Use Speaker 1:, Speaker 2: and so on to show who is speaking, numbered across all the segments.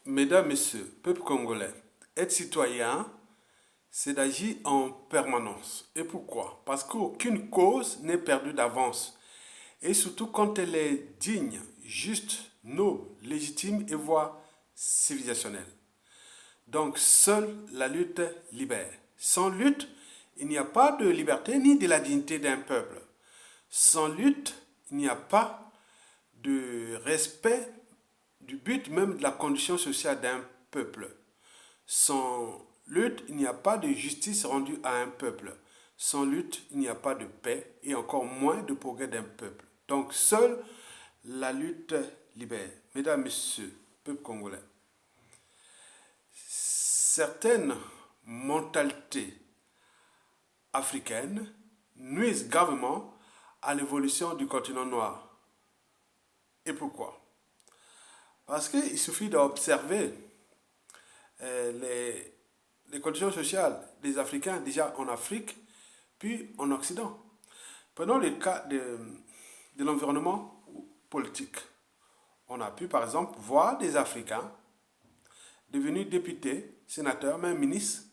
Speaker 1: Mesdames, Messieurs, peuple congolais, être citoyen, c'est d'agir en permanence. Et pourquoi? Parce qu'aucune cause n'est perdue d'avance. Et surtout quand elle est digne, juste, noble, légitime et voire civilisationnelle. Donc seule la lutte libère. Sans lutte, il n'y a pas de liberté ni de la dignité d'un peuple. Sans lutte, il n'y a pas de respect du but même de la condition sociale d'un peuple. Sans lutte, il n'y a pas de justice rendue à un peuple. Sans lutte, il n'y a pas de paix et encore moins de progrès d'un peuple. Donc seule la lutte libère. Mesdames, Messieurs, peuple congolais, certaines mentalités africaines nuisent gravement à l'évolution du continent noir. Et pourquoi? Parce qu'il suffit d'observer les conditions sociales des Africains déjà en Afrique, puis en Occident. Prenons le cas de l'environnement politique. On a pu par exemple voir des Africains devenus députés, sénateurs, même ministres,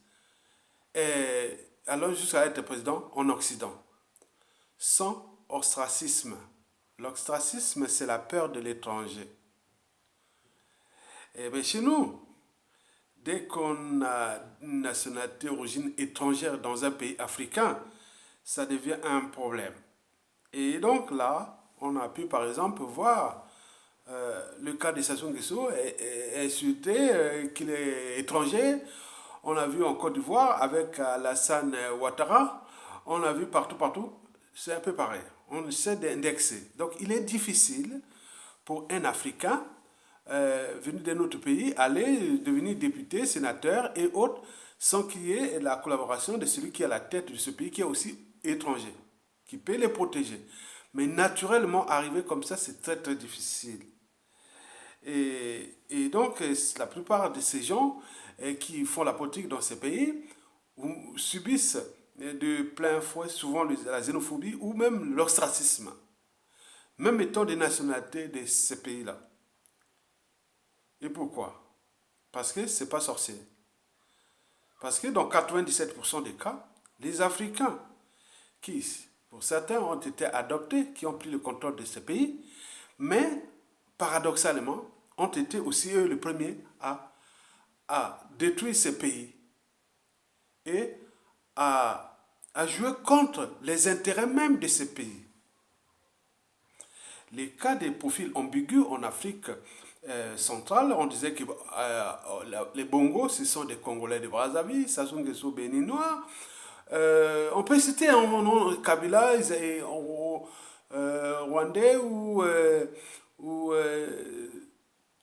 Speaker 1: et alors jusqu'à être président en Occident, sans ostracisme. L'ostracisme, c'est la peur de l'étranger. Et bien chez nous, dès qu'on a une nationalité d'origine étrangère dans un pays africain, ça devient un problème. Et donc là, on a pu par exemple voir le cas de Sassou Nguesso insulté qu'il est étranger. On a vu en Côte d'Ivoire avec Alassane Ouattara. On a vu partout. C'est un peu pareil. On essaie d'indexer. Donc il est difficile pour un Africain venu d'un autre pays aller devenir député, sénateur et autres sans qu'il y ait la collaboration de celui qui est à la tête de ce pays qui est aussi étranger, qui peut les protéger. Mais naturellement, arriver comme ça, c'est très difficile. Et donc, la plupart de ces gens qui font la politique dans ces pays subissent de plein fouet souvent la xénophobie ou même l'ostracisme, même étant des nationalités de ces pays-là. Et pourquoi? Parce que ce n'est pas sorcier. Parce que dans 97% des cas, les Africains, qui, pour certains, ont été adoptés, qui ont pris le contrôle de ces pays, mais paradoxalement, ont été aussi eux les premiers à détruire ces pays et à jouer contre les intérêts même de ces pays. Les cas des profils ambigus en Afrique centrale, on disait que les Bongos, ce sont des Congolais de Brazzaville, Sassou Nguesso béninois. On peut citer Kabila, Rwandais ou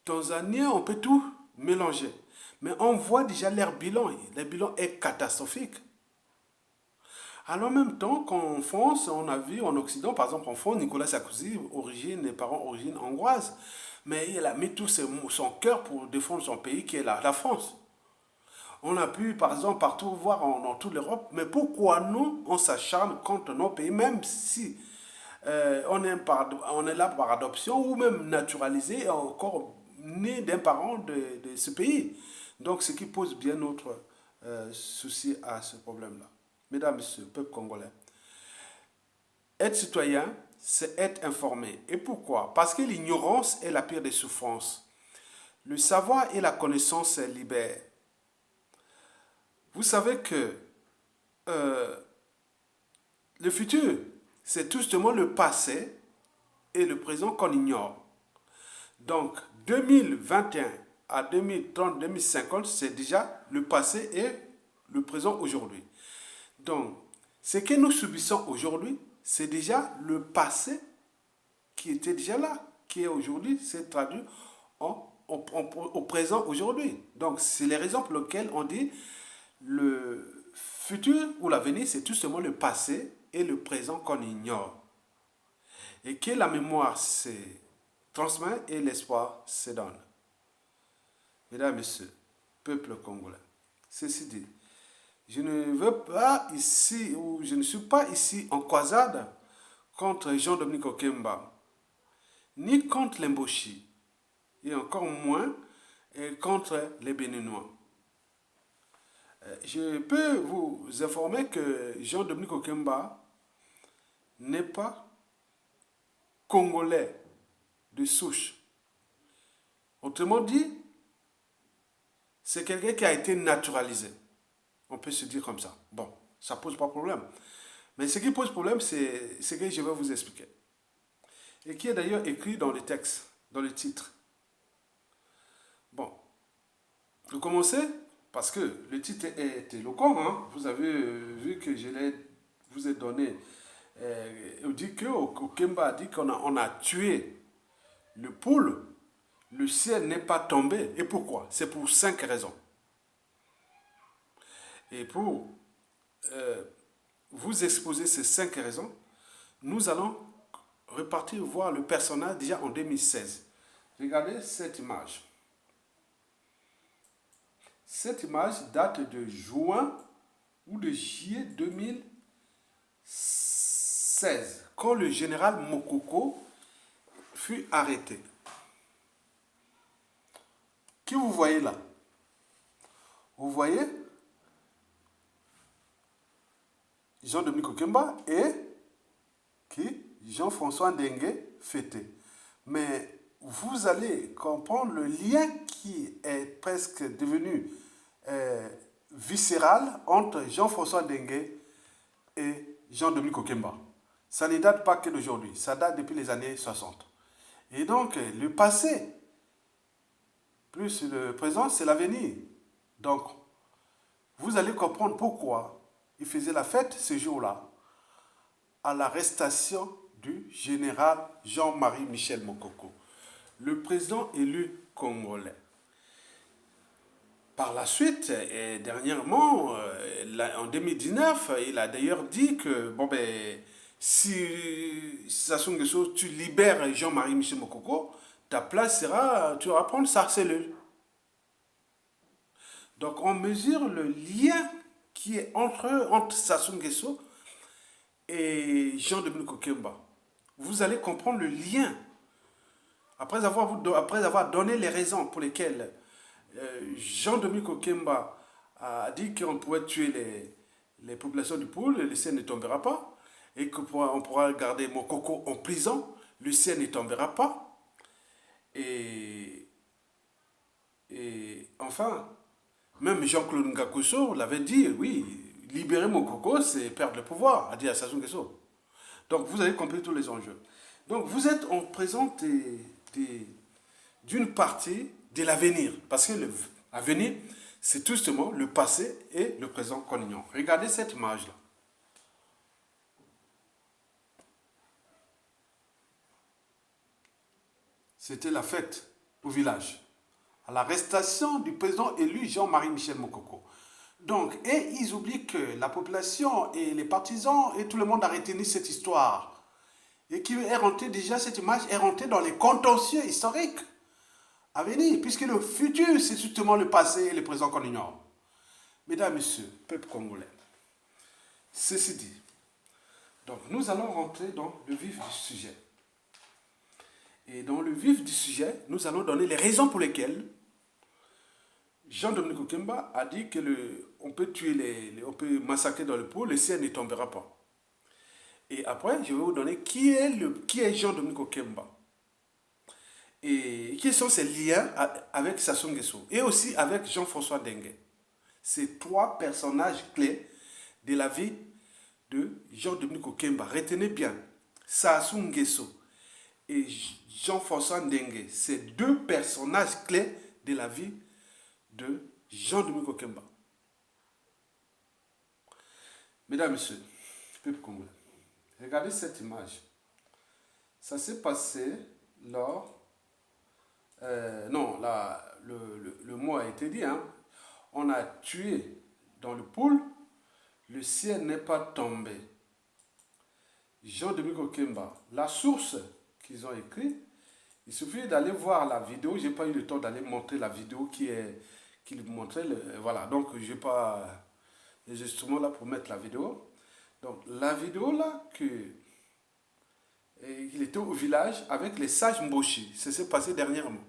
Speaker 1: Tanzanien, on peut tout mélanger. Mais on voit déjà leur bilan. Le bilan est catastrophique. Alors en même temps qu'en France, on a vu en Occident, par exemple en France, Nicolas Sarkozy, les parents origine hongroise, mais il a mis tout son cœur pour défendre son pays qui est la France. On a pu, par exemple, partout voir dans toute l'Europe, mais pourquoi nous, on s'acharne contre nos pays, même si on est là par adoption ou même naturalisé et encore né d'un parent de ce pays. Donc, ce qui pose bien notre souci à ce problème-là. Mesdames, Messieurs, peuple congolais, être citoyen, c'est être informé. Et pourquoi? Parce que l'ignorance est la pire des souffrances. Le savoir et la connaissance libèrent. Vous savez que le futur, c'est tout justement le passé et le présent qu'on ignore. Donc, 2021 à 2030, 2050, c'est déjà le passé et le présent aujourd'hui. Donc, ce que nous subissons aujourd'hui, c'est déjà le passé qui était déjà là, qui est aujourd'hui, c'est traduit au présent aujourd'hui. Donc, c'est les raisons pour lesquelles on dit le futur ou l'avenir, c'est tout simplement le passé et le présent qu'on ignore. Et que la mémoire se transmet et l'espoir se donne. Mesdames, Messieurs, peuple congolais, ceci dit, je ne veux pas ici, ou je ne suis pas ici en croisade contre Jean-Dominique Okemba, ni contre l'Imboshi, et encore moins contre les Béninois. Je peux vous informer que Jean-Dominique Okemba n'est pas congolais de souche. Autrement dit, c'est quelqu'un qui a été naturalisé. On peut se dire comme ça. Bon, ça ne pose pas de problème. Mais ce qui pose problème, c'est ce que je vais vous expliquer. Et qui est d'ailleurs écrit dans le texte, dans le titre. Bon, je vais commencer parce que le titre est éloquent. Hein. Vous avez vu que vous ai donné. On dit que Okemba a dit qu'on a tué le poule. Le ciel n'est pas tombé. Et pourquoi? C'est pour 5 raisons. Et pour vous exposer ces 5 raisons, nous allons repartir voir le personnage déjà en 2016. Regardez cette image. Cette image date de juin ou de juillet 2016, quand le général Mokoko fut arrêté. Qui vous voyez là? Vous voyez Jean-Dominique Okemba et qui Jean-François Ndengue Fete. Mais vous allez comprendre le lien qui est presque devenu viscéral entre Jean-François Ndengue et Jean-Dominique Okemba. Ça ne date pas que d'aujourd'hui, ça date depuis les années 60. Et donc, le passé, plus le présent, c'est l'avenir. Donc, vous allez comprendre pourquoi il faisait la fête ce jour-là à l'arrestation du général Jean-Marie Michel Mokoko, le président élu congolais. Par la suite, et dernièrement, en 2019, il a d'ailleurs dit que bon ben, si Sassou Nguesso, tu libères Jean-Marie Michel Mokoko, ta place sera, tu vas prendre sa cellule. Donc on mesure le lien qui est entre Sassou Nguesso et Jean-Dominique Okemba. Vous allez comprendre le lien. Après avoir donné les raisons pour lesquelles Jean-Dominique Okemba a dit qu'on pouvait tuer les populations du pôle, le ciel ne tombera pas, et qu'on pourra garder Mokoko en prison, le ciel ne tombera pas. Et enfin, même Jean-Claude Ngakoso l'avait dit, oui, libérer Mokoko, c'est perdre le pouvoir, a dit à Sassou Nguesso. Donc vous avez compris tous les enjeux. Donc vous êtes en présence d'une partie de l'avenir. Parce que l'avenir, c'est justement le passé et le présent qu'on ignore. Regardez cette image-là. C'était la fête au village, à l'arrestation du président élu Jean-Marie Michel Mokoko. Donc, et ils oublient que la population et les partisans et tout le monde a retenu cette histoire. Et qui est rentré déjà, cette image est rentrée dans les contentieux historiques à venir, puisque le futur, c'est justement le passé et le présent qu'on ignore. Mesdames, Messieurs, peuple congolais, ceci dit, donc nous allons rentrer dans le vif du sujet. Et dans le vif du sujet, nous allons donner les raisons pour lesquelles Jean-Dominique Okemba a dit que on peut on peut massacrer dans le pot, le ciel ne tombera pas. Et après, je vais vous donner qui est Jean-Dominique Okemba. Et quels sont ses liens avec Sassou Nguesso et aussi avec Jean-François Ndengue. Ces 3 personnages clés de la vie de Jean-Dominique Okemba. Retenez bien, Sassou Nguesso et Jean-François Ndengue, c'est 2 personnages clés de la vie de Jean-Dominique Okemba. Mesdames, Messieurs, peuple congolais, regardez cette image. Ça s'est passé lors... non, là, le mot a été dit. Hein. On a tué dans le pool, le ciel n'est pas tombé. Jean-Dominique Okemba, la source qu'ils ont écrite, il suffit d'aller voir la vidéo. Je n'ai pas eu le temps d'aller montrer la vidéo qu'il montrait. Voilà, donc je n'ai pas les instruments là pour mettre la vidéo. Donc la vidéo là, il était au village avec les sages Mboshi. Ça s'est passé dernièrement.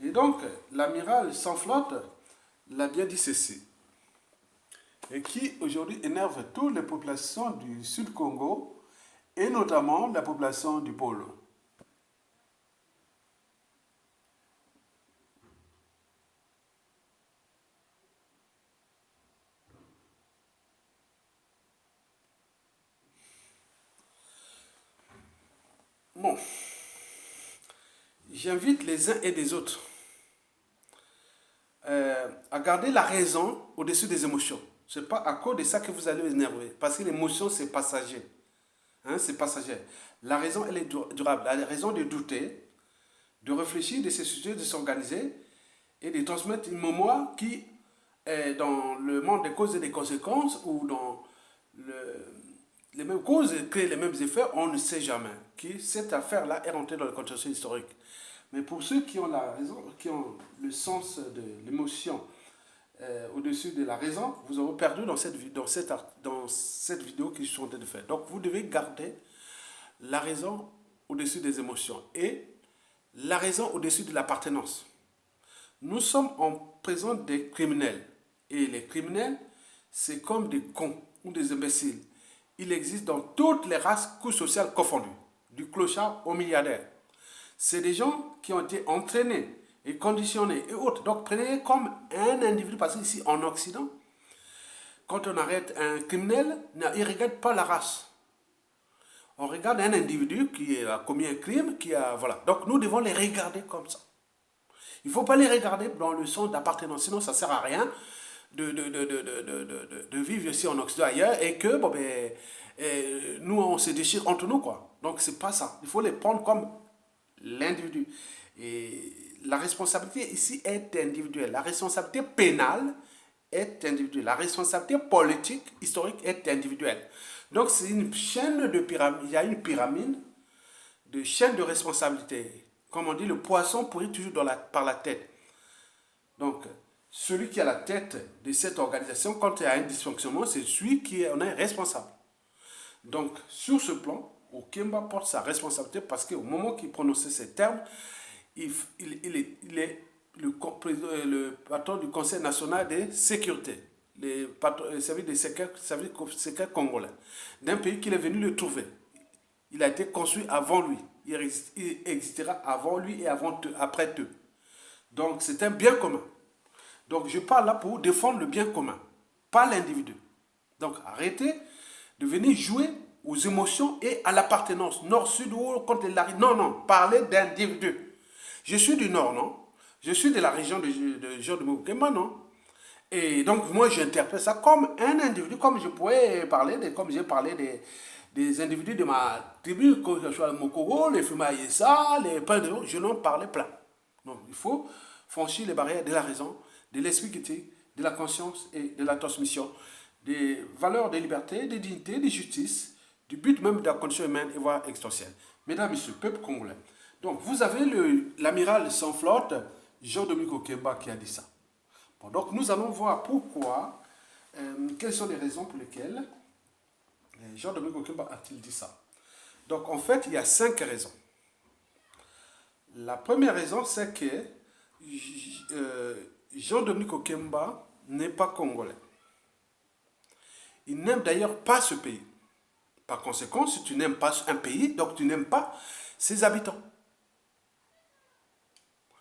Speaker 1: Et donc, l'amiral sans flotte l'a bien dit ceci, et qui aujourd'hui énerve toutes les populations du Sud Congo, et notamment la population du pôle. Bon, j'invite les uns et les autres à garder la raison au-dessus des émotions. Ce n'est pas à cause de ça que vous allez vous énerver. Parce que l'émotion, c'est passager. Hein, c'est passager. La raison, elle est durable. La raison de douter, de réfléchir, de se situer, de s'organiser et de transmettre une mémoire qui est dans le monde des causes et des conséquences ou dans les mêmes causes créent les mêmes effets, on ne sait jamais. Qui cette affaire-là est rentrée dans le contexte historique. Mais pour ceux qui ont la raison, qui ont le sens de l'émotion au-dessus de la raison, vous aurez perdu dans cette vidéo que je suis en train de faire. Donc vous devez garder la raison au-dessus des émotions et la raison au-dessus de l'appartenance. Nous sommes en présence des criminels. Et les criminels, c'est comme des cons ou des imbéciles. Il existe dans toutes les races, couches sociales confondues, du clochard au milliardaire. C'est des gens qui ont été entraînés et conditionnés et autres. Donc prenez comme un individu, parce qu'ici en Occident, quand on arrête un criminel, il ne regarde pas la race. On regarde un individu qui a commis un crime, qui a... Voilà. Donc nous devons les regarder comme ça. Il ne faut pas les regarder dans le sens d'appartenance, sinon ça ne sert à rien de vivre ici en Occident ailleurs et que bon, ben, nous on se déchire entre nous quoi. Donc c'est pas ça. Il faut les prendre comme l'individu. Et la responsabilité ici est individuelle. La responsabilité pénale est individuelle. La responsabilité politique, historique est individuelle. Donc c'est une chaîne de pyramide. Il y a une pyramide de chaîne de responsabilité. Comme on dit, le poisson pourrit toujours par la tête. Donc, celui qui a la tête de cette organisation, quand il y a un dysfonctionnement, c'est celui qui en est responsable. Donc, sur ce plan, Okemba porte sa responsabilité parce qu'au moment qu'il prononçait ces termes, il est le patron du Conseil national de sécurité, le service de sécurité congolais, d'un pays qu'il est venu le trouver. Il a été construit avant lui. Il existera avant lui et après eux. Donc c'est un bien commun. Donc je parle là pour défendre le bien commun, pas l'individu. Donc arrêtez de venir jouer aux émotions et à l'appartenance. Nord, sud, ou contre la... Non, non, parlez d'individu. Je suis du nord, non? Je suis de la région de Jean de Moukemba, non? Et donc moi j'interprète ça comme un individu, comme je pourrais parler, comme j'ai parlé des individus de ma tribu, que ce soit le Mokoro, les Fumaïessa, les Pindéo, je n'en parlais pas. Donc il faut franchir les barrières de la raison, de l'esprit critique, de la conscience et de la transmission, des valeurs de liberté, de dignité, de justice, du but même de la condition humaine et voire existentielle. Mesdames et messieurs, peuple congolais. Donc vous avez l'amiral sans flotte, Jean-Dominique Okemba, qui a dit ça. Bon, donc nous allons voir pourquoi, quelles sont les raisons pour lesquelles Jean-Dominique Okemba a-t-il dit ça. Donc en fait, il y a 5 raisons. La première raison, c'est que Jean-Dominique Okemba n'est pas congolais. Il n'aime d'ailleurs pas ce pays. Par conséquent, si tu n'aimes pas un pays, donc tu n'aimes pas ses habitants.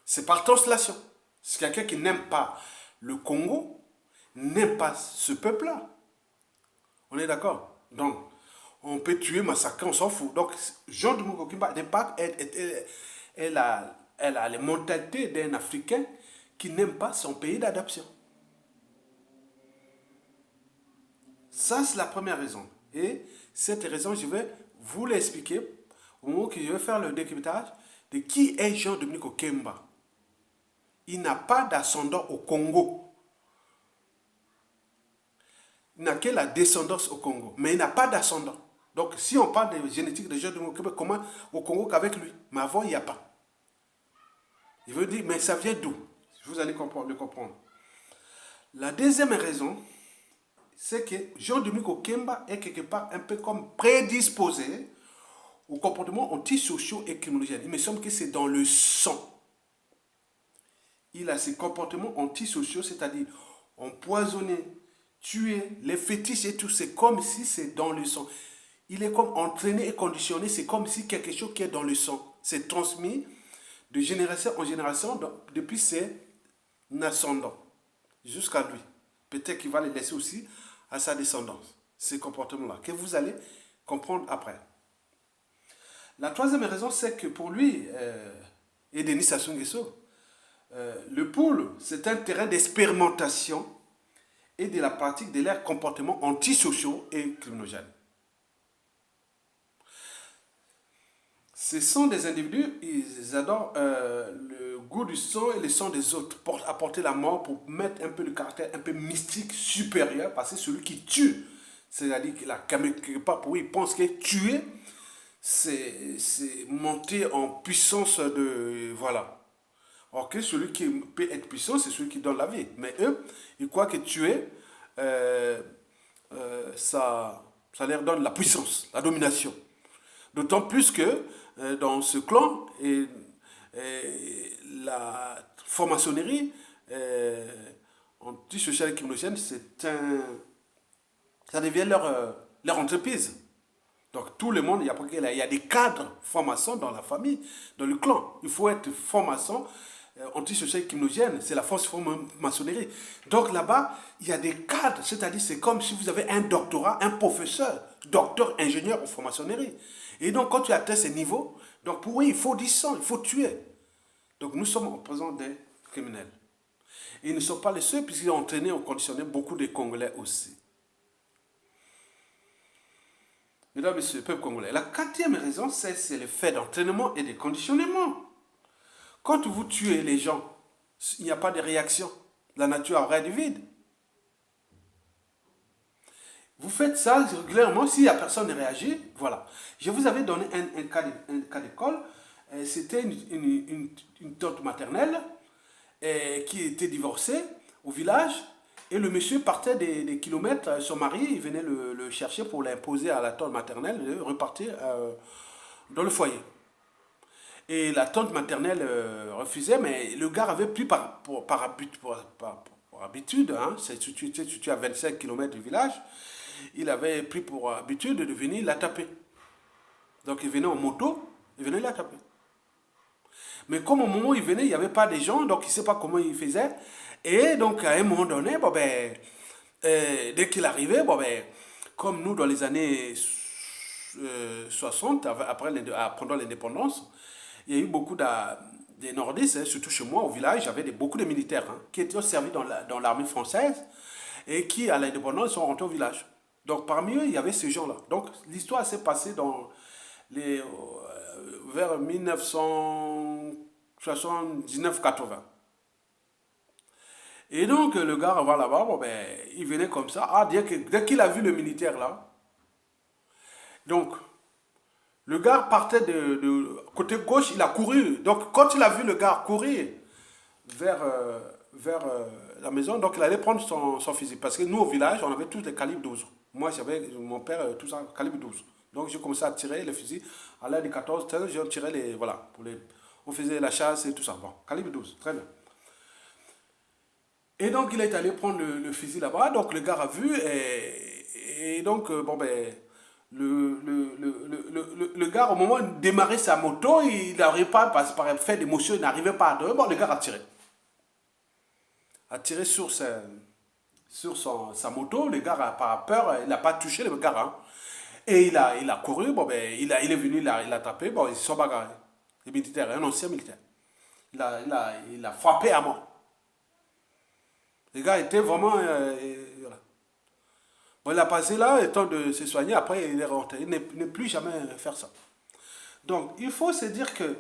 Speaker 1: C'est par translation. C'est quelqu'un qui n'aime pas le Congo, n'aime pas ce peuple-là. On est d'accord? Donc, on peut tuer, massacrer, on s'en fout. Donc, Jean-Dominique Okemba n'est pas... Elle a les mentalités d'un Africain qui n'aime pas son pays d'adoption. Ça, c'est la première raison. Et cette raison, je vais vous l'expliquer au moment que je vais faire le décryptage de qui est Jean-Dominique Okemba. Il n'a pas d'ascendant au Congo. Il n'a que la descendance au Congo, mais il n'a pas d'ascendant. Donc, si on parle de génétique de Jean-Dominique Okemba, comment au Congo qu'avec lui? Mais avant, il n'y a pas. Il veut dire, mais ça vient d'où? Vous allez le comprendre. La deuxième raison, c'est que Jean-Dominique Okemba est quelque part un peu comme prédisposé au comportement antisociaux et criminogène. Il me semble que c'est dans le sang. il a ces comportements antisociaux, c'est-à-dire empoisonner, tuer, les fétiches et tout, c'est comme si c'est dans le sang. Il est comme entraîné et conditionné, c'est comme si quelque chose qui est dans le sang. C'est transmis de génération en génération depuis ses ascendants jusqu'à lui. Peut-être qu'il va les laisser aussi à sa descendance, ces comportements-là, que vous allez comprendre après. La troisième raison, c'est que pour lui, et Denis Sassou Nguesso, le pool, c'est un terrain d'expérimentation et de la pratique de leurs comportements antisociaux et criminogènes. Ce sont des individus, ils adorent le goût du sang et le sang des autres pour apporter la mort, pour mettre un peu le caractère un peu mystique, supérieur, parce que celui qui tue, c'est-à-dire qu'il a quelque part pour lui, il pense que tuer, c'est monter en puissance de... Voilà. Or que celui qui peut être puissant, c'est celui qui donne la vie. Mais eux, ils croient que tuer, ça leur donne la puissance, la domination. D'autant plus que dans ce clan, la franc-maçonnerie anti-sociale et criminogène, ça devient leur entreprise. Donc tout le monde, il y a des cadres francs-maçons dans la famille, dans le clan. Il faut être franc-maçon, anti-social et criminogène, c'est la force franc-maçonnerie. Donc là-bas, il y a des cadres, c'est-à-dire c'est comme si vous avez un doctorat, un professeur, docteur, ingénieur en franc-maçonnerie. Et donc quand tu atteins ces niveaux, donc pour eux, il faut du sang, il faut tuer. Donc nous sommes en présence des criminels. Et ils ne sont pas les seuls, puisqu'ils ont entraîné, ont conditionné beaucoup de Congolais aussi. Mesdames et messieurs, le peuple congolais. La quatrième raison, c'est le fait d'entraînement et de conditionnement. Quand vous tuez les gens, il n'y a pas de réaction. La nature aurait du vide. Vous faites ça régulièrement, s'il n'y a personne qui réagit, voilà. Je vous avais donné un cas d'école. C'était une tante maternelle qui était divorcée au village. Et le monsieur partait des kilomètres, son mari, il venait le chercher pour l'imposer à la tante maternelle de repartir dans le foyer. Et la tante maternelle refusait, mais le gars avait pris par habitude, hein, c'est tu à 25 km du village, il avait pris pour habitude de venir la taper. Donc il venait en moto, il venait la taper. Mais comme au moment où il venait, il n'y avait pas de gens, donc il ne sait pas comment il faisait. Et donc à un moment donné, dès qu'il arrivait, comme nous dans les années 60, pendant l'indépendance, il y a eu beaucoup des nordistes, hein, surtout chez moi au village, il y avait beaucoup de militaires qui étaient servis dans l'armée française et qui, à l'indépendance, sont rentrés au village. Donc parmi eux, il y avait ces gens-là. Donc l'histoire s'est passée vers 1979-80. Et donc le gars va là-bas, il venait comme ça. Ah, dès qu'il a vu le militaire là, donc le gars partait de côté gauche, il a couru. Donc quand il a vu le gars courir vers la maison, donc il allait prendre son fusil. Parce que nous au village, on avait tous des calibres 12. Moi j'avais, mon père, tout ça, calibre 12. Donc j'ai commencé à tirer les fusils. À l'âge de 14, 13, j'ai tiré voilà, on faisait la chasse et tout ça. Bon, calibre 12, très bien. Et donc il est allé prendre le fusil là-bas. Donc le gars a vu et donc, le gars, au moment de démarrer sa moto, il n'arrivait pas, par effet d'émotion, il n'arrivait pas à dormir. Bon, le gars a tiré. A tiré sur sa moto. Le gars, par peur, il n'a pas touché le gars. Hein. Et il a couru. Il est venu, il a tapé. Bon, ils se sont bagarrés. Les militaires, un ancien militaire. Il a frappé à mort. Le gars était vraiment... voilà. Bon, il a passé là, le temps de se soigner, après il est rentré. Il n'est plus jamais faire ça. Donc, il faut se dire que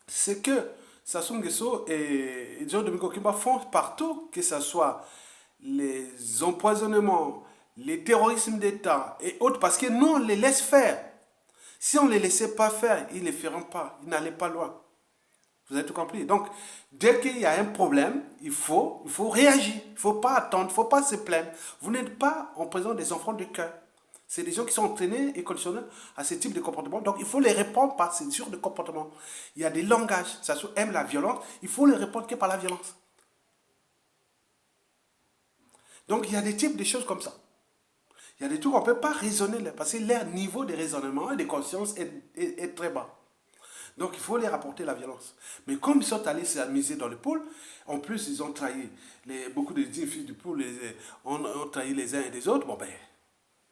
Speaker 1: ce que Sassou Nguesso et John Domingo Kimba font partout, que ce soit les empoisonnements, les terrorismes d'État et autres, parce que nous, on les laisse faire. Si on ne les laissait pas faire, ils ne les feront pas, ils n'allaient pas loin. Vous avez tout compris. Donc, dès qu'il y a un problème, il faut réagir. Il ne faut pas attendre, il ne faut pas se plaindre. Vous n'êtes pas en présence des enfants de cœur. C'est des gens qui sont entraînés et conditionnés à ce type de comportement. Donc, il faut les répondre par ce genre de comportement. Il y a des langages. Ça aime la violence. Il faut les répondre que par la violence. Donc, il y a des types de choses comme ça. Il y a des trucs qu'on ne peut pas raisonner parce que leur niveau de raisonnement et de conscience est très bas. Donc, il faut les rapporter la violence. Mais comme ils sont allés s'amuser dans le pôle, en plus, ils ont trahi. Beaucoup de filles du pôle ont trahi les uns et les autres. Bon, ben,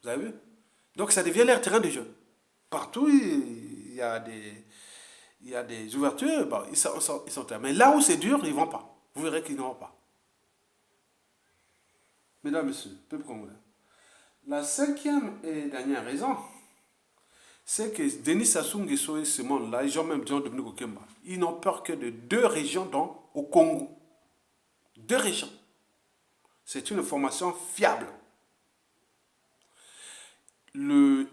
Speaker 1: vous avez vu? Donc, ça devient leur terrain de jeu. Partout, il y a des ouvertures. Bon, ils sont mais là où c'est dur, ils ne vont pas. Vous verrez qu'ils ne vont pas. Mesdames, Messieurs, peuple congolais. La cinquième et dernière raison, c'est que Denis Sassou Nguesso et ce monde-là, même Jean-Dominique Okemba, ils n'ont peur que de 2 régions au Congo. 2 régions. C'est une information fiable.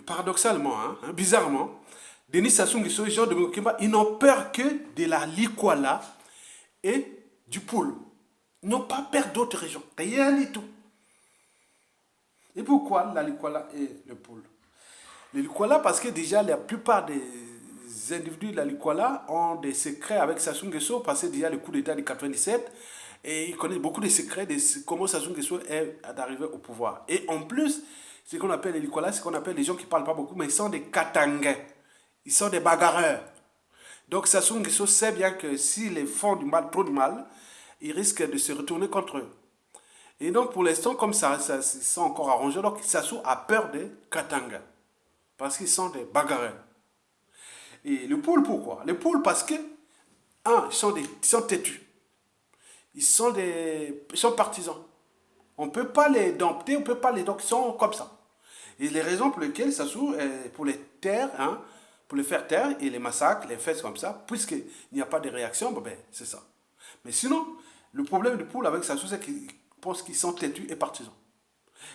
Speaker 1: Paradoxalement, bizarrement, Denis Sassou Nguesso et Jean-Dominique Okemba, ils n'ont peur que de la Likwala et du Poul. Ils n'ont pas peur d'autres régions. Rien du tout. Et pourquoi la Likwala et le Poul? Le Likwala, parce que déjà la plupart des individus de la Likwala ont des secrets avec Sassou Nguesso, parce que déjà le coup d'État de 97, et ils connaissent beaucoup de secrets de comment Sassou Nguesso est arrivé au pouvoir. Et en plus, ce qu'on appelle les Likwala, c'est qu'on appelle les gens qui ne parlent pas beaucoup, mais ils sont des Katangais. Ils sont des bagarreurs. Donc Sassou Nguesso sait bien que s'ils font du mal, trop du mal, ils risquent de se retourner contre eux. Et donc pour l'instant, comme ça, ils sont encore arrangés, donc Sassou a peur des Katangais. Parce qu'ils sont des bagarreurs. Et le Poul, pourquoi? Le Poul, parce que, ils sont têtus. Ils sont partisans. On ne peut pas les dompter, on ne peut pas les... Donc, ils sont comme ça. Et les raisons pour lesquelles Sassou, pour les taire, pour les faire taire, et les massacres, les faits comme ça, puisqu'il n'y a pas de réaction, ben, c'est ça. Mais sinon, le problème du Poul avec Sassou, c'est qu'il pense qu'ils sont têtus et partisans.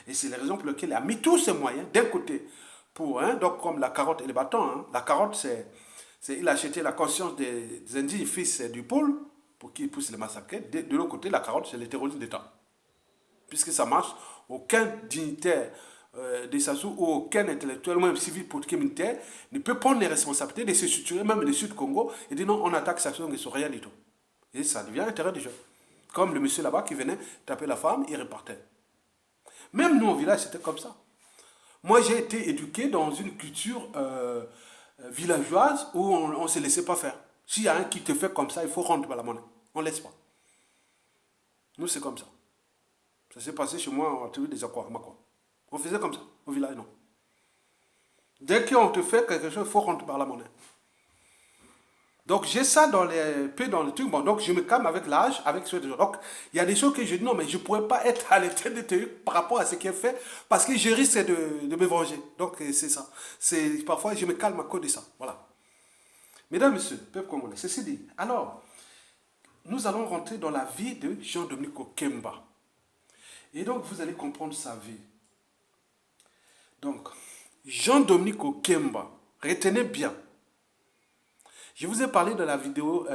Speaker 1: Et c'est les raisons pour lesquelles il a mis tous ses moyens, d'un côté, donc comme la carotte et le bâton. La carotte, il a acheté la conscience des indignes fils du pôle pour qu'ils puissent les massacrer. De l'autre côté, la carotte, c'est le terrorisme d'État. Puisque ça marche, aucun dignitaire de Sassou ou aucun intellectuel, même civil, politique, militaire, ne peut prendre les responsabilités de se structurer, même le Sud-Congo, et dire non, on attaque Sassou Nguesso, rien du tout. Et ça devient un terrain de jeu. Comme le monsieur là-bas qui venait taper la femme, il repartait. Même nous au village, c'était comme ça. Moi, j'ai été éduqué dans une culture villageoise où on ne se laissait pas faire. S'il y a un qui te fait comme ça, il faut rendre la monnaie. On ne laisse pas. Nous, c'est comme ça. Ça s'est passé chez moi en tribu des Aquas, on faisait comme ça, au village, non. Dès qu'on te fait quelque chose, il faut rendre par la monnaie. Donc, j'ai ça dans le truc. Bon, donc, je me calme avec l'âge, avec ce genre. Donc, il y a des choses que je dis, non, mais je ne pourrais pas être à l'état de truc par rapport à ce qui est fait, parce que je risque de me venger. Donc, c'est ça. Parfois, je me calme à cause de ça. Voilà. Mesdames, Messieurs, peuple congolais, ceci dit, alors, nous allons rentrer dans la vie de Jean-Dominique Okemba. Et donc, vous allez comprendre sa vie. Donc, Jean-Dominique Okemba, retenez bien. Je vous ai parlé de la vidéo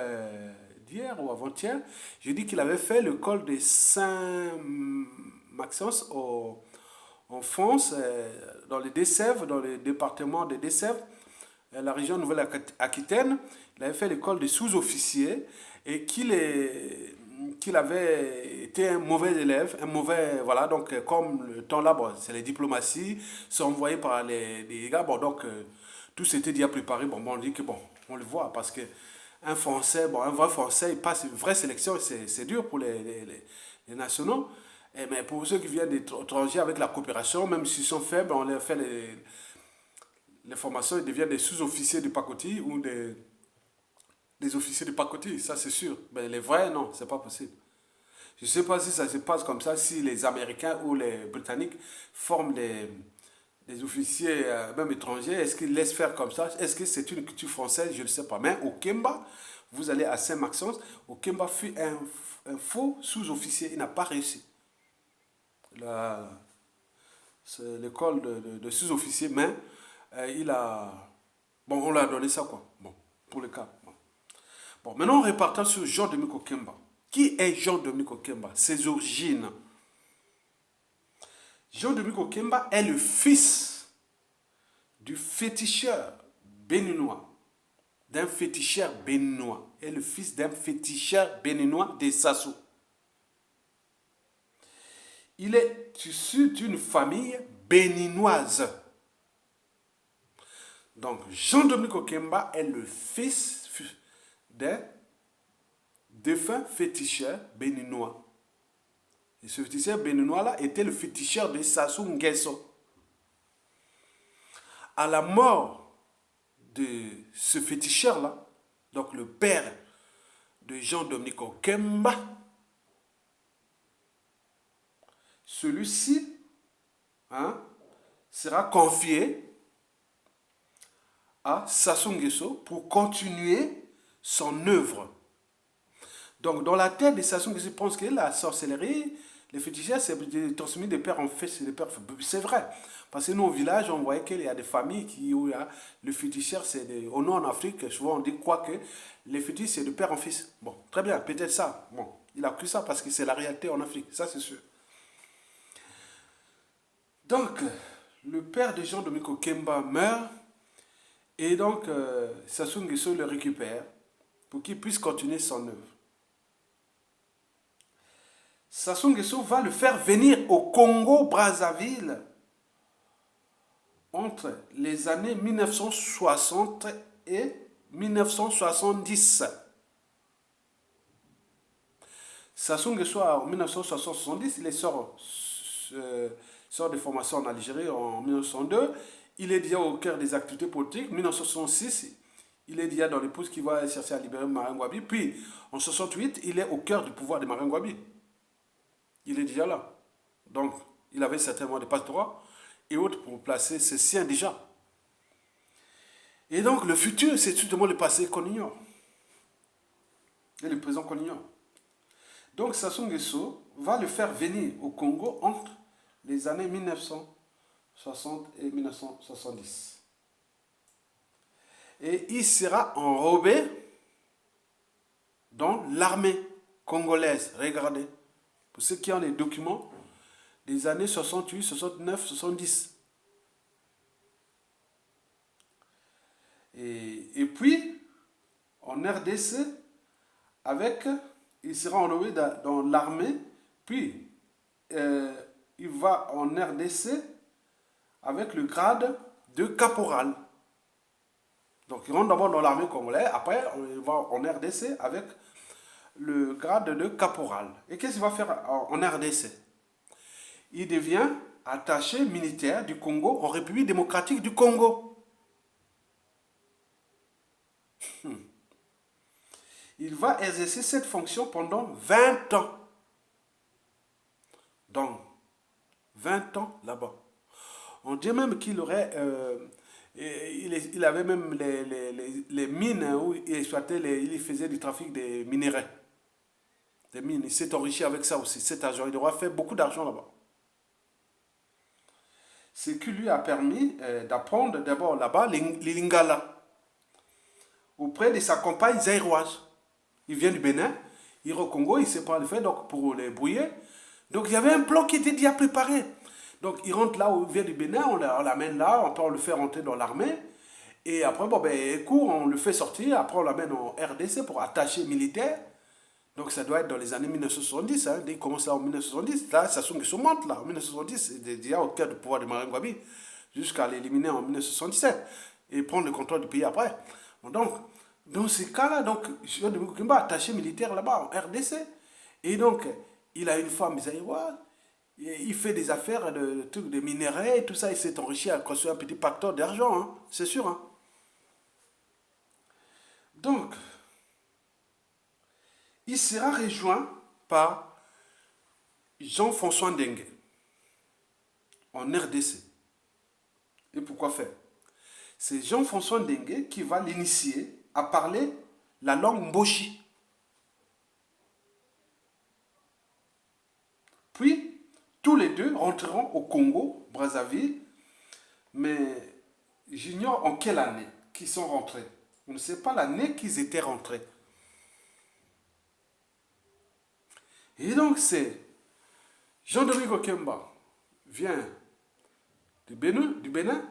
Speaker 1: d'hier ou avant-hier. J'ai dit qu'il avait fait le col de Saint-Maxence en France, dans les Deux-Sèvres, dans le département des Deux-Sèvres, la région Nouvelle-Aquitaine. Il avait fait l'école de sous-officier et qu'il avait été un mauvais élève, voilà, donc comme le temps là, bon, c'est les diplomaties, sont envoyés par les gars, bon, donc tout s'était déjà préparé, bon, on dit que bon, on le voit, parce que un Français, bon, un vrai Français, il passe une vraie sélection, c'est dur pour les nationaux, mais pour ceux qui viennent d'étrangers avec la coopération, même s'ils sont faibles, on leur fait les formations, ils deviennent des sous-officiers du pacotille ou des officiers du pacotille, ça c'est sûr. Mais les vrais, non, c'est pas possible. Je ne sais pas si ça se passe comme ça, si les Américains ou les Britanniques forment des officiers, même étrangers, est-ce qu'ils laissent faire comme ça? Est-ce que c'est une culture française? Je ne sais pas. Mais au Kemba, vous allez à Saint-Maxence, au Kemba fut un faux sous-officier, il n'a pas réussi. C'est l'école de sous-officier, mais il a... Bon, on lui a donné ça, quoi. Bon, pour le cas. Bon, maintenant, repartons sur Jean-Dominique Okemba. Qui est Jean-Dominique Okemba? Ses origines. Jean-Dominique Okemba est le fils du féticheur béninois, d'un féticheur béninois, est le fils d'un féticheur béninois des Sassou. Il est issu d'une famille béninoise. Donc, Jean-Dominique Okemba est le fils d'un défunt féticheur béninois. Et ce féticheur béninois-là était le féticheur de Sassou Nguesso. À la mort de ce féticheur-là, donc le père de Jean-Dominique Okemba, celui-ci sera confié à Sassou Nguesso pour continuer son œuvre. Donc, dans la tête de Sassou Nguesso, je pense que la sorcellerie, les féticheurs, c'est transmis de père en fils. C'est vrai. Parce que nous, au village, on voyait qu'il y a des familles où il y a le féticheur, au nord en Afrique, souvent on dit quoi que les fétiches, c'est de père en fils. Bon, très bien, peut-être ça. Bon, il a cru ça parce que c'est la réalité en Afrique, ça c'est sûr. Donc, le père de Jean-Dominique Okemba meurt, et donc Sassou Nguesso le récupère pour qu'il puisse continuer son œuvre. Sassou Nguesso va le faire venir au Congo-Brazzaville entre les années 1960 et 1970. Sassou Nguesso, en 1970, il sort de formation en Algérie en 1902. Il est déjà au cœur des activités politiques. En 1966, il est déjà dans l'épouse qui va chercher à libérer Marien Ngouabi. Puis, en 1968, il est au cœur du pouvoir de Marien Ngouabi. Il est déjà là. Donc, il avait certainement des passe-droits et autres pour placer ses siens déjà. Et donc, le futur, c'est justement le passé qu'on ignore. Et le présent qu'on ignore. Donc, Sassou Nguesso va le faire venir au Congo entre les années 1960 et 1970. Et il sera enrobé dans l'armée congolaise. Regardez, pour ceux qui ont les documents des années 68, 69, 70. Et puis, en RDC, il sera enrôlé dans l'armée, puis il va en RDC avec le grade de caporal. Donc il rentre d'abord dans l'armée congolaise, après il va en RDC avec le grade de caporal. Et qu'est-ce qu'il va faire en RDC? Il devient attaché militaire du Congo en République démocratique du Congo. Il va exercer cette fonction pendant 20 ans. Donc, 20 ans là-bas. On dit même qu'il aurait... il avait même les mines où il exploitait, il faisait du trafic des minéraux. Des mines. Il s'est enrichi avec ça aussi, cet argent. Il aura fait beaucoup d'argent là-bas. Ce qui lui a permis d'apprendre d'abord là-bas les lingala auprès de sa compagne zaïroise. Il vient du Bénin, il est au Congo, il ne sait pas le faire, donc pour les brouiller. Donc il y avait un plan qui était déjà préparé. Donc il rentre là où il vient du Bénin, on l'amène là, on le fait rentrer dans l'armée. Et après, il court, on le fait sortir, après on l'amène en RDC pour attacher militaire. Donc ça doit être dans les années 1970, dès qu'il commence là en 1970, là Sassou Nguesso monte là, en 1970, il est déjà au cœur du pouvoir de Marien Ngouabi, jusqu'à l'éliminer en 1977 et prendre le contrôle du pays après. Donc, dans ces cas-là, donc, Jean-Dominique Okemba attaché militaire là-bas en RDC. Et donc, il a une femme zaïroise, il fait des affaires de minéraux et tout ça, il s'est enrichi à construire un petit pactole d'argent, c'est sûr. Donc, il sera rejoint par Jean-François Ndengue en RDC. Et pourquoi faire? C'est Jean-François Ndengue qui va l'initier à parler la langue mboshi. Puis, tous les deux rentreront au Congo, Brazzaville, mais j'ignore en quelle année qu'ils sont rentrés. On ne sait pas l'année qu'ils étaient rentrés. Et donc, c'est Jean-Dominique Okemba vient du Bénin,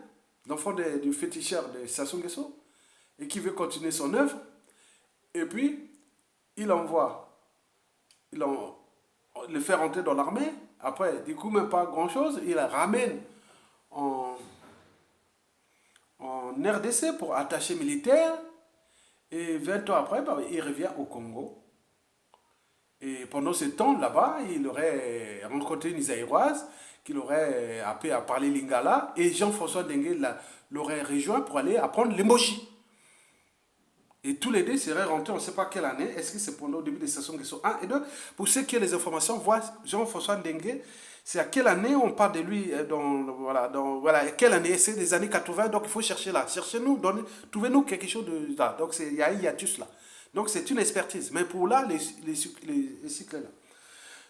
Speaker 1: l'enfant du féticheur de Sassou Nguesso, et qui veut continuer son œuvre. Et puis, il envoie, le fait rentrer dans l'armée. Après, du coup, même pas grand-chose. Il la ramène en, en RDC pour attaché militaire. Et 20 ans après, bah, il revient au Congo. Et pendant ce temps, là-bas, il aurait rencontré une Zaïroise qui l'aurait appris à parler lingala. Et Jean-François Dengue l'aurait rejoint pour aller apprendre l'emboshi. Et tous les deux seraient rentrés, on ne sait pas quelle année. Est-ce que c'est pendant le début des Sassou Nguesso 1 et 2? Pour ceux qui ont les informations, voient Jean-François Dengue. C'est à quelle année on parle de lui voilà, quelle année? C'est des années 80, donc il faut chercher là. Cherchez-nous, trouvez-nous quelque chose de là. Donc il y a un hiatus là. Donc c'est une expertise. Mais pour là, les cycles là.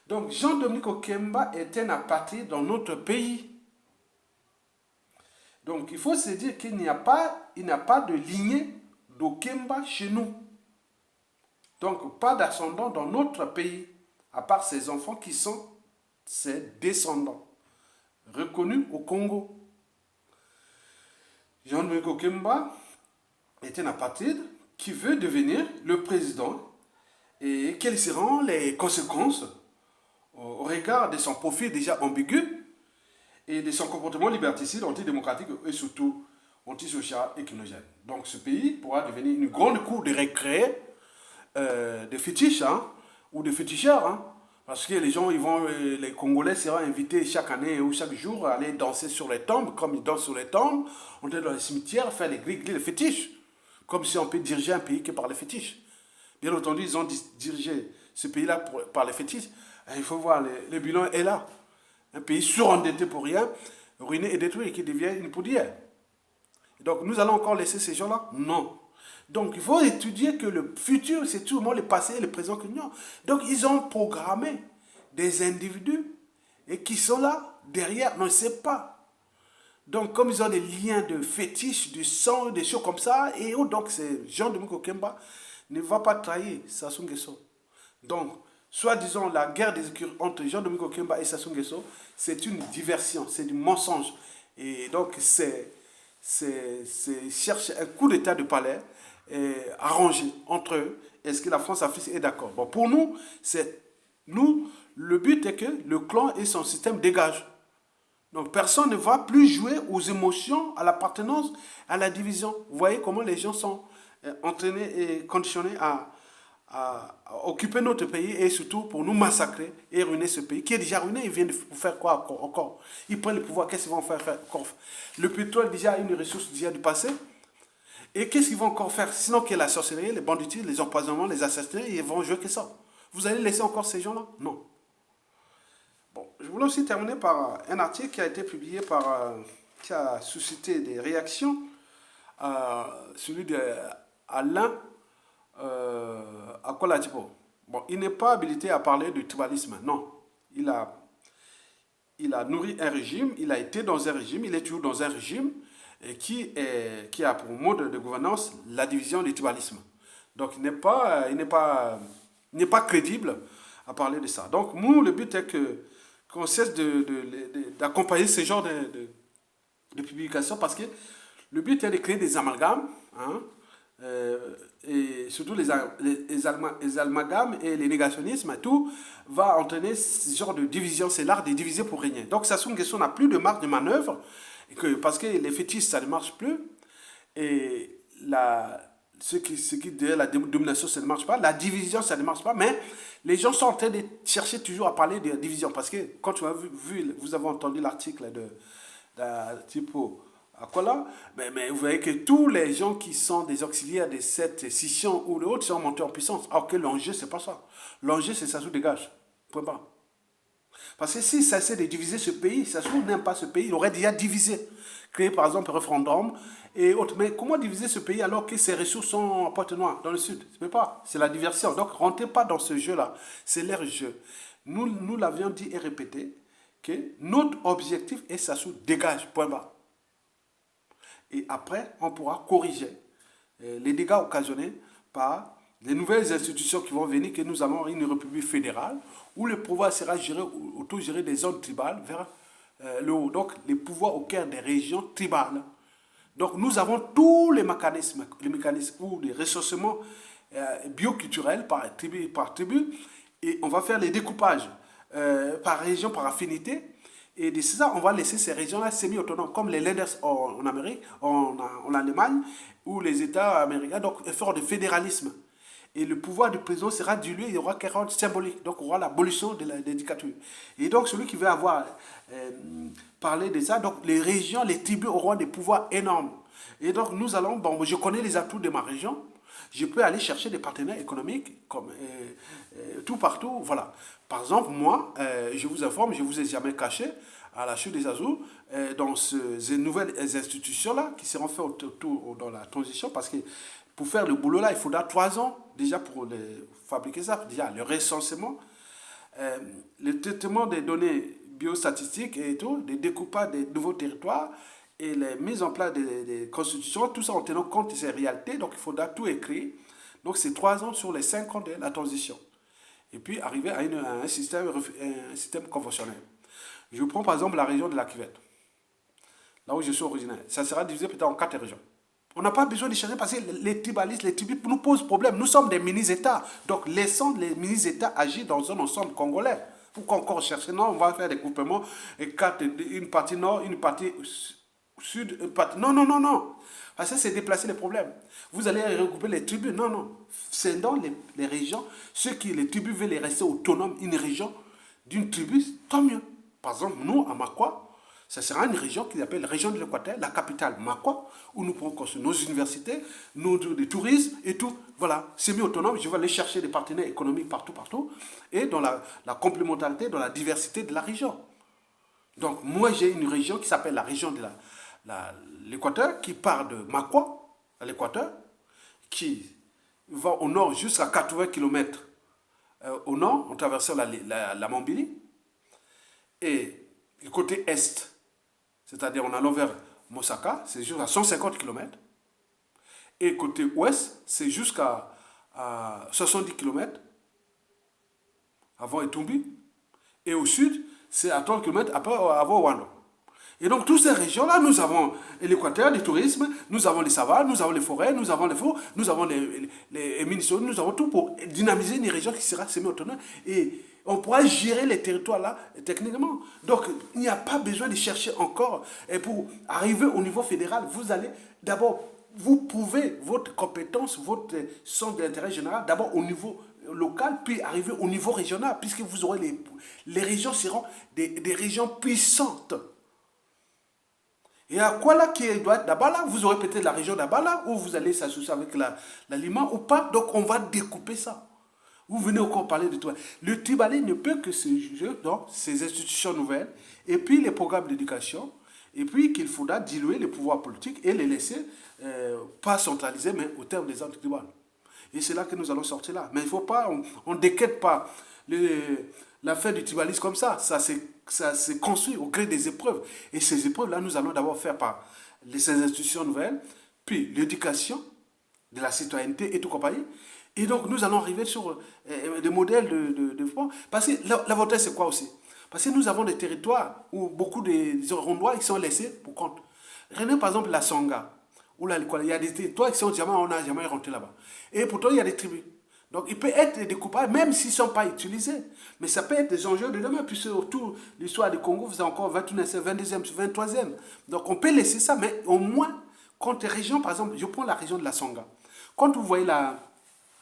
Speaker 1: Donc Jean-Dominique Okemba est un apatride dans notre pays. Donc il faut se dire qu'il n'y a pas de lignée d'Okemba chez nous. Donc pas d'ascendants dans notre pays, à part ses enfants qui sont ses descendants, reconnus au Congo. Jean-Dominique Okemba est un apatride qui veut devenir le président. Et quelles seront les conséquences au regard de son profil déjà ambigu et de son comportement liberticide, antidémocratique et surtout antisocial et clinogène. Donc ce pays pourra devenir une grande cour de récré de fétiches ou de féticheurs. Parce que les gens, les Congolais seront invités chaque année ou chaque jour à aller danser sur les tombes, comme ils dansent sur les tombes, on est dans les cimetières, faire les gris les fétiches. Comme si on peut diriger un pays que par les fétiches. Bien entendu, ils ont dirigé ce pays-là par les fétiches. Et il faut voir, le bilan est là. Un pays surendetté pour rien, ruiné et détruit, qui devient une poudrière. Donc, nous allons encore laisser ces gens-là? Non. Donc, il faut étudier que le futur, c'est tout le monde le passé et le présent que nous. Donc, ils ont programmé des individus et qui sont là, derrière, on ne sait pas. Donc, comme ils ont des liens de fétiche, du sang, des choses comme ça, et donc, c'est Jean-Dominique Okemba ne va pas trahir Sassou Nguesso. Donc, soit disons la guerre des écuries entre Jean-Dominique Okemba et Sassou Nguesso, c'est une diversion, c'est du mensonge. Et donc, c'est chercher un coup d'état de palais arrangé entre eux. Est-ce que la France-Afrique est d'accord? Bon, pour nous, le but est que le clan et son système dégagent. Donc personne ne va plus jouer aux émotions, à l'appartenance, à la division. Vous voyez comment les gens sont entraînés et conditionnés à occuper notre pays et surtout pour nous massacrer et ruiner ce pays qui est déjà ruiné. Ils viennent pour faire quoi encore? Ils prennent le pouvoir, qu'est-ce qu'ils vont faire encore? Le pétrole déjà une ressource déjà du passé. Et qu'est-ce qu'ils vont encore faire? Sinon que la sorcellerie, les banditismes, les empoisonnements, les assassinats, ils vont jouer que ça. Vous allez laisser encore ces gens-là? Non. Bon, je voulais aussi terminer par un article qui a été publié qui a suscité des réactions, celui d'Alain Akoladipo. Bon, il n'est pas habilité à parler du tribalisme, non. Il a nourri un régime, il a été dans un régime, il est toujours dans un régime qui a pour mode de gouvernance la division du tribalisme. Donc, il n'est pas crédible à parler de ça. Donc, nous, le but est qu'on cesse d'accompagner ce genre de publications parce que le but est de créer des amalgames, et surtout les amalgames et les négationnismes, tout va entraîner ce genre de division. C'est l'art de diviser pour régner. Donc Sassou Nguesso n'a plus de marge de manœuvre parce que les fétiches, ça ne marche plus. Et ce qui derrière la domination, ça ne marche pas. La division, ça ne marche pas. Mais les gens sont en train de chercher toujours à parler de division. Parce que quand vous avez entendu l'article de Tipo Akola, mais vous voyez que tous les gens qui sont des auxiliaires de cette scission ou de l'autre sont montés en puissance. Alors que l'enjeu, c'est pas ça. L'enjeu, c'est Sassou dégage. Point barre. Parce que s'il s'essaie de diviser ce pays, Sassou n'aime pas ce pays, il aurait déjà divisé. Créé par exemple un référendum et autres. Mais comment diviser ce pays alors que ses ressources sont à Pointe-Noire, dans le sud? Ce n'est pas. C'est la diversion. Donc rentrez pas dans ce jeu-là. C'est leur jeu. Nous l'avions dit et répété que notre objectif est Sassou dégage. Point barre. Et après, on pourra corriger les dégâts occasionnés par les nouvelles institutions qui vont venir, que nous avons une république fédérale où le pouvoir sera autogéré des zones tribales vers le haut. Donc, les pouvoirs au cœur des régions tribales Donc nous avons tous les mécanismes ou les ressourcements bioculturels par tribu, et on va faire les découpages par région, par affinité. Et de ça, on va laisser ces régions-là semi-autonomes, comme les Länder en Amérique, en Allemagne, ou les États américains, donc effort de fédéralisme. Et le pouvoir du président sera dilué, il y aura qu'un rôle symbolique. Donc, on aura l'abolition de la dictature. Et donc, celui qui veut avoir parlé de ça, donc les régions, les tribus auront des pouvoirs énormes. Et donc, nous allons, bon, je connais les atouts de ma région, je peux aller chercher des partenaires économiques comme tout partout, voilà. Par exemple, moi, je vous informe, je ne vous ai jamais caché, à la chute des Azous, dans ces nouvelles institutions-là qui seront faites dans la transition, parce que pour faire le boulot là, il faudra 3 ans déjà pour fabriquer ça. Déjà, le recensement, le traitement des données biostatistiques et tout, le découpage des nouveaux territoires et la mise en place des constitutions, tout ça en tenant compte de ces réalités. Donc, il faudra tout écrire. Donc, c'est 3 ans sur les 5 ans de la transition. Et puis, arriver à un système conventionnel. Je prends par exemple la région de la Cuvette, là où je suis originaire. Ça sera divisé peut-être en 4 régions. On n'a pas besoin de changer parce que les tribalistes, les tribus nous posent problème. Nous sommes des mini-États. Donc laissons les mini-États agir dans un ensemble congolais. Pourquoi encore chercher? Non, on va faire des groupements. Une partie nord, une partie sud, une partie... Non, non, non, non. Parce que c'est déplacer les problèmes. Vous allez regrouper les tribus. Non, non. C'est dans les régions. Les tribus veulent rester autonomes. Une région d'une tribu, tant mieux. Par exemple, nous, à Makwa, ça sera une région qui s'appelle région de l'Équateur, la capitale Makwa, où nous pourrons construire nos universités, des tourismes et tout. Voilà, semi-autonome, je vais aller chercher des partenaires économiques partout, partout, et dans la complémentarité, dans la diversité de la région. Donc, moi, j'ai une région qui s'appelle la région de l'Équateur, qui part de Makwa, à l'Équateur, qui va au nord jusqu'à 80 km au nord, en traversant la Mambili, et le côté est, c'est-à-dire en allant vers Mosaka, c'est jusqu'à 150 km. Et côté ouest, c'est jusqu'à 70 km avant Etumbi. Et au sud, c'est à 30 km avant Wando. Et donc, toutes ces régions-là, nous avons l'Équateur, le tourisme, nous avons les savanes, nous avons les forêts, nous avons les faux, nous avons les munitions, nous avons tout pour dynamiser une région qui sera semi-autonome. Et on pourra gérer les territoires là techniquement. Donc, il n'y a pas besoin de chercher encore. Et pour arriver au niveau fédéral, vous allez d'abord, vous prouvez votre compétence, votre centre d'intérêt général, d'abord au niveau local, puis arriver au niveau régional, puisque vous aurez les régions seront des régions puissantes. Et à quoi là qui doit être d'Abala, vous aurez peut-être la région d'Abala, où vous allez s'associer avec la Lima ou pas, donc on va découper ça. Vous venez encore parler de toi. Le Tribali ne peut que se juger dans ces institutions nouvelles, et puis les programmes d'éducation, et puis qu'il faudra diluer les pouvoirs politiques et les laisser, pas centraliser, mais au terme des entités tribales. Et c'est là que nous allons sortir là. Mais il ne faut pas, on ne déquête pas l'affaire du tribalisme comme ça. Ça s'est construit au gré des épreuves. Et ces épreuves-là, nous allons d'abord faire par ces institutions nouvelles, puis l'éducation de la citoyenneté et tout compagnie. Et donc, nous allons arriver sur des modèles de sport. Parce que l'avantage, c'est quoi aussi? Parce que nous avons des territoires où beaucoup des Rondois, ils sont laissés pour compte. Regardez par exemple la Songa, où là, il y a des territoires qui sont jamais, on n'a jamais rentré là-bas. Et pourtant, il y a des tribus. Donc, il peut être découpable, même s'ils ne sont pas utilisés. Mais ça peut être des enjeux de demain, puisque autour l'histoire du Congo, vous avez encore 21e, 22e, 23e. Donc, on peut laisser ça, mais au moins, quand les régions, par exemple, je prends la région de la Songa. Quand vous voyez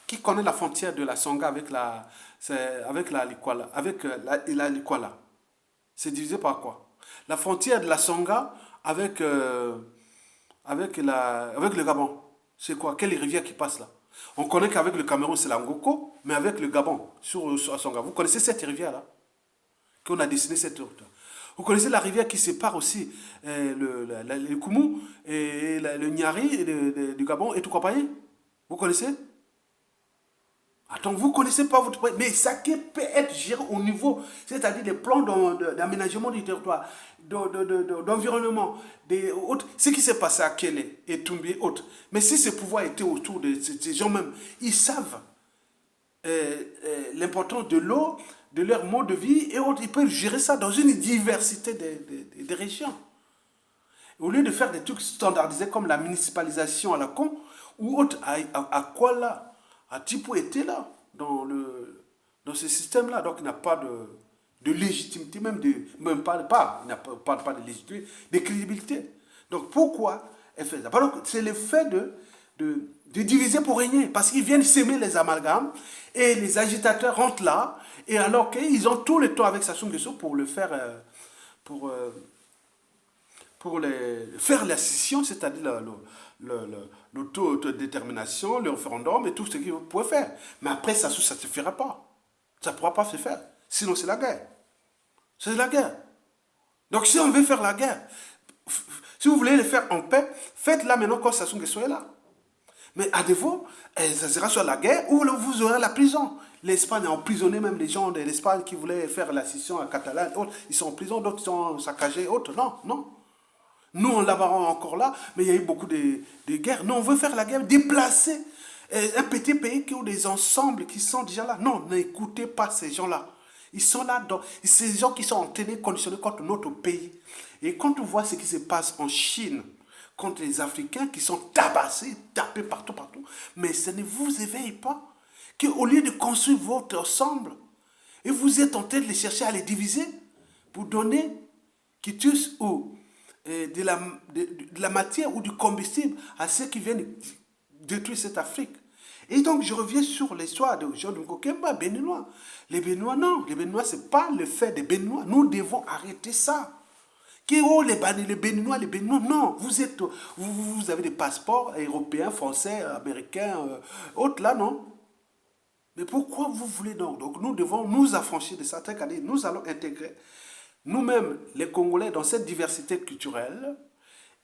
Speaker 1: qui connaît la frontière de la Songa avec la Likwala, c'est divisé par quoi? La frontière de la Songa avec le Gabon, c'est quoi? Quelle rivière qui passe là? On connaît qu'avec le Cameroun, c'est la Ngoko, mais avec le Gabon, sur Songa. Vous connaissez cette rivière-là? Qu'on a dessiné cette route. Vous connaissez la rivière qui sépare aussi le Koumou, et le Nyari du Gabon et tout compagnie? Vous connaissez? Attends, vous ne connaissez pas votre pays, mais ça peut être géré au niveau, c'est-à-dire des plans d'aménagement du territoire, d'environnement, ce qui s'est passé à Kélé et Toumbi et autres. Mais si ces pouvoirs étaient autour de ces gens même, ils savent l'importance de l'eau, de leur mode de vie et autres. Ils peuvent gérer ça dans une diversité des régions. Au lieu de faire des trucs standardisés comme la municipalisation à la con, ou autre, à quoi là, à Tipou était là, dans ce système-là. Donc il n'a pas de légitimité, même pas, il n'a pas de légitimité, de crédibilité. Donc pourquoi elle fait ça? C'est le fait de diviser pour régner, parce qu'ils viennent s'aimer les amalgames, et les agitateurs rentrent là, et alors qu'ils ont tout le temps avec Sassou Nguesso pour le faire, pour, euh, faire la scission, c'est-à-dire l'autodétermination, le référendum et tout ce qu'ils pouvaient faire. Mais après, ça ne se fera pas. Ça ne pourra pas se faire. Sinon, c'est la guerre. C'est la guerre. Donc, si on veut faire la guerre, si vous voulez le faire en paix, faites-la maintenant quand Sassou Nguesso est là. Mais à défaut, ça sera soit la guerre ou vous aurez la prison. L'Espagne a emprisonné même les gens de l'Espagne qui voulaient faire la scission à Catalane. Ils sont en prison, d'autres sont saccagés, autres. Non, non. Nous, on l'a encore là, mais il y a eu beaucoup de guerres. Non, on veut faire la guerre, déplacer un petit pays qui a des ensembles qui sont déjà là. Non, n'écoutez pas ces gens-là. Ils sont là, ces gens qui sont entraînés, conditionnés contre notre pays. Et quand on voit ce qui se passe en Chine, contre les Africains qui sont tabassés, tapés partout, partout, mais ça ne vous éveille pas. Qu'au lieu de construire votre ensemble, et vous êtes en train de les chercher à les diviser, pour donner quitus ou de la matière ou du combustible à ceux qui viennent détruire cette Afrique. Et donc, je reviens sur l'histoire de Jean de Kokemba, Béninois. Les Béninois, non. Les Béninois, ce n'est pas le fait des Béninois. Nous devons arrêter ça. Les Béninois, non. Vous avez des passeports européens, français, américains, autres là, non. Mais pourquoi vous voulez non? Donc, nous devons nous affranchir de ça. Nous allons intégrer nous-mêmes, les Congolais, dans cette diversité culturelle.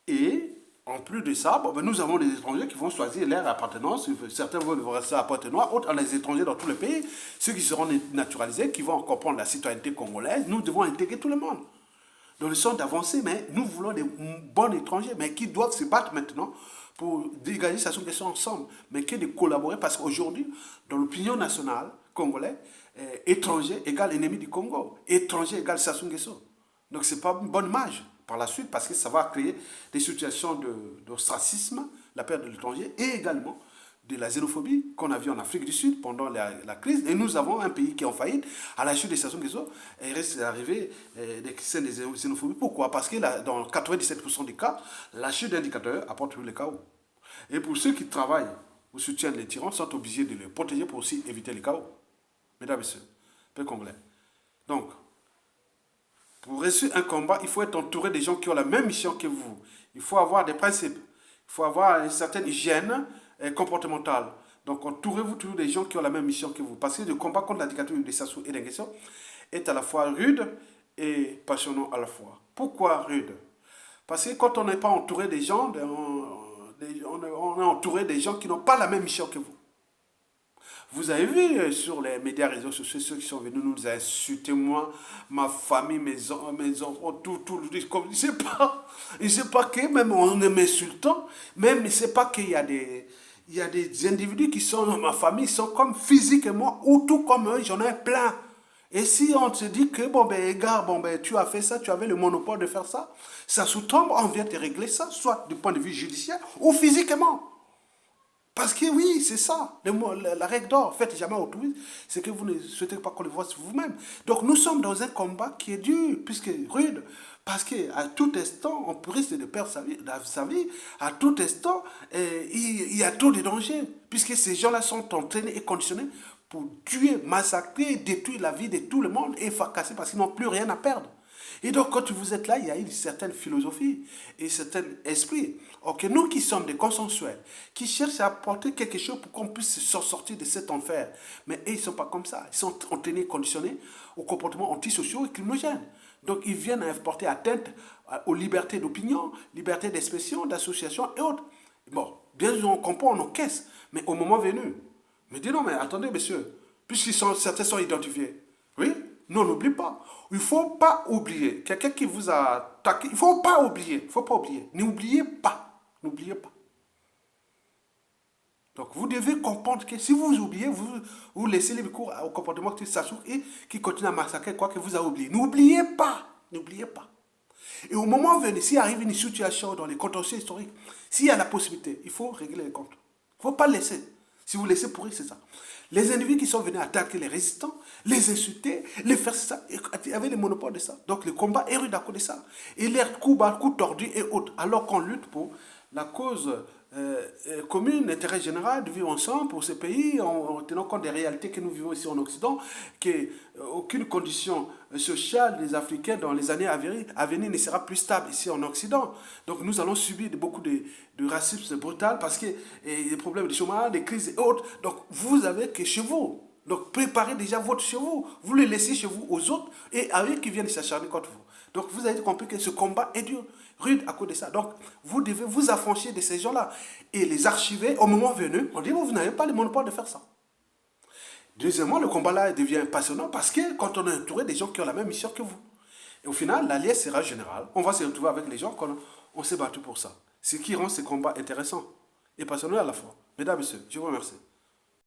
Speaker 1: Et en plus de ça, nous avons des étrangers qui vont choisir leur appartenance. Certains vont rester appartenants, autres les étrangers dans tous les pays. Ceux qui seront naturalisés, qui vont encore prendre la citoyenneté congolaise. Nous devons intégrer tout le monde. Dans le sens d'avancer, mais nous voulons des bons étrangers, mais qui doivent se battre maintenant pour dégager cette question ensemble, mais qui de collaborer, parce qu'aujourd'hui, dans l'opinion nationale congolaise, étranger égale ennemi du Congo, étranger égale Sassou Nguesso. Donc ce n'est pas une bonne image par la suite, parce que ça va créer des situations d'ostracisme, la perte de l'étranger, et également de la xénophobie qu'on a vu en Afrique du Sud pendant la crise. Et nous avons un pays qui est en faillite à la chute de Sassou Nguesso. Il risque d'arriver des scènes de xénophobie. Pourquoi? Parce que dans 97% des cas, la chute d'indicateurs apporte le chaos. Et pour ceux qui travaillent ou soutiennent les tyrans, sont obligés de les protéger pour aussi éviter le chaos. Mesdames et messieurs, peuple congolais. Donc, pour réussir un combat, il faut être entouré des gens qui ont la même mission que vous. Il faut avoir des principes. Il faut avoir une certaine hygiène comportementale. Donc, entourez-vous toujours des gens qui ont la même mission que vous. Parce que le combat contre la dictature de Sassou et d'Inguesso est à la fois rude et passionnant à la fois. Pourquoi rude? Parce que quand on n'est pas entouré des gens, on est entouré des gens qui n'ont pas la même mission que vous. Vous avez vu sur les médias réseaux sociaux ceux qui sont venus nous insulter, moi, ma famille, mes enfants, tout, comme, je ne sais pas que, même en m'insultant, même je ne sais pas qu'il y a des individus qui sont dans ma famille, sont comme physiquement, ou tout comme eux, j'en ai plein. Et si on te dit que, gars, tu as fait ça, tu avais le monopole de faire ça, ça sous-tombe, on vient te régler ça, soit du point de vue judiciaire ou physiquement. Parce que oui, c'est ça, la règle d'or, faites jamais autrui, c'est que vous ne souhaitez pas qu'on le voit sur vous-même. Donc nous sommes dans un combat qui est dur, puisque rude, parce qu'à tout instant, on risque de perdre sa vie, à tout instant, il y a trop de dangers, puisque ces gens-là sont entraînés et conditionnés pour tuer, massacrer, détruire la vie de tout le monde et fracasser parce qu'ils n'ont plus rien à perdre. Et donc, quand vous êtes là, il y a une certaine philosophie et un certain esprit. Ok, nous qui sommes des consensuels, qui cherchent à apporter quelque chose pour qu'on puisse s'en sortir de cet enfer. Mais eux, ils ne sont pas comme ça. Ils sont entraînés, conditionnés aux comportements antisociaux et criminogènes. Donc, ils viennent à porter atteinte aux libertés d'opinion, liberté d'expression, d'association et autres. Bon, bien sûr, on comprend, on encaisse. Mais au moment venu, mais dis non, mais attendez, messieurs, puisqu'ils certains sont identifiés. Oui? Non, n'oublie pas. Il ne faut pas oublier. Quelqu'un qui vous a attaqué, il ne faut pas oublier. Il ne faut pas oublier. N'oubliez pas. N'oubliez pas. Donc, vous devez comprendre que si vous oubliez, vous laissez les cours au comportement qui s'assout et qui continue à massacrer quoi que vous avez oublié. N'oubliez pas. N'oubliez pas. Et au moment venu, s'il arrive une situation dans les contentieux historiques, s'il y a la possibilité, il faut régler les comptes. Il ne faut pas laisser. Si vous laissez pourrir, c'est ça. Les individus qui sont venus attaquer les résistants, les insulter, les faire ça, il y avait le monopole de ça. Donc le combat est rude à cause de ça. Et les coups bas, coups tordus et autres. Alors qu'on lutte pour la cause commune, l'intérêt général, de vivre ensemble pour ce pays, en tenant compte des réalités que nous vivons ici en Occident, qu'aucune condition sociale des Africains dans les années à venir ne sera plus stable ici en Occident. Donc nous allons subir beaucoup de racisme brutal parce que des problèmes de chômage, des crises et autres. Donc vous avez que chez vous. Donc préparez déjà votre chez vous. Vous le laissez chez vous aux autres et à eux qui viennent s'acharner contre vous. Donc vous avez compris que ce combat est dur, rude à cause de ça. Donc vous devez vous affranchir de ces gens-là et les archiver au moment venu. On dit, vous n'avez pas le monopole de faire ça. Deuxièmement, le combat là devient passionnant parce que quand on est entouré des gens qui ont la même mission que vous. Et au final, l'alliance sera générale. On va se retrouver avec les gens qu'on s'est battu pour ça. Ce qui rend ce combat intéressant et passionnant à la fois. Mesdames et messieurs, je vous remercie.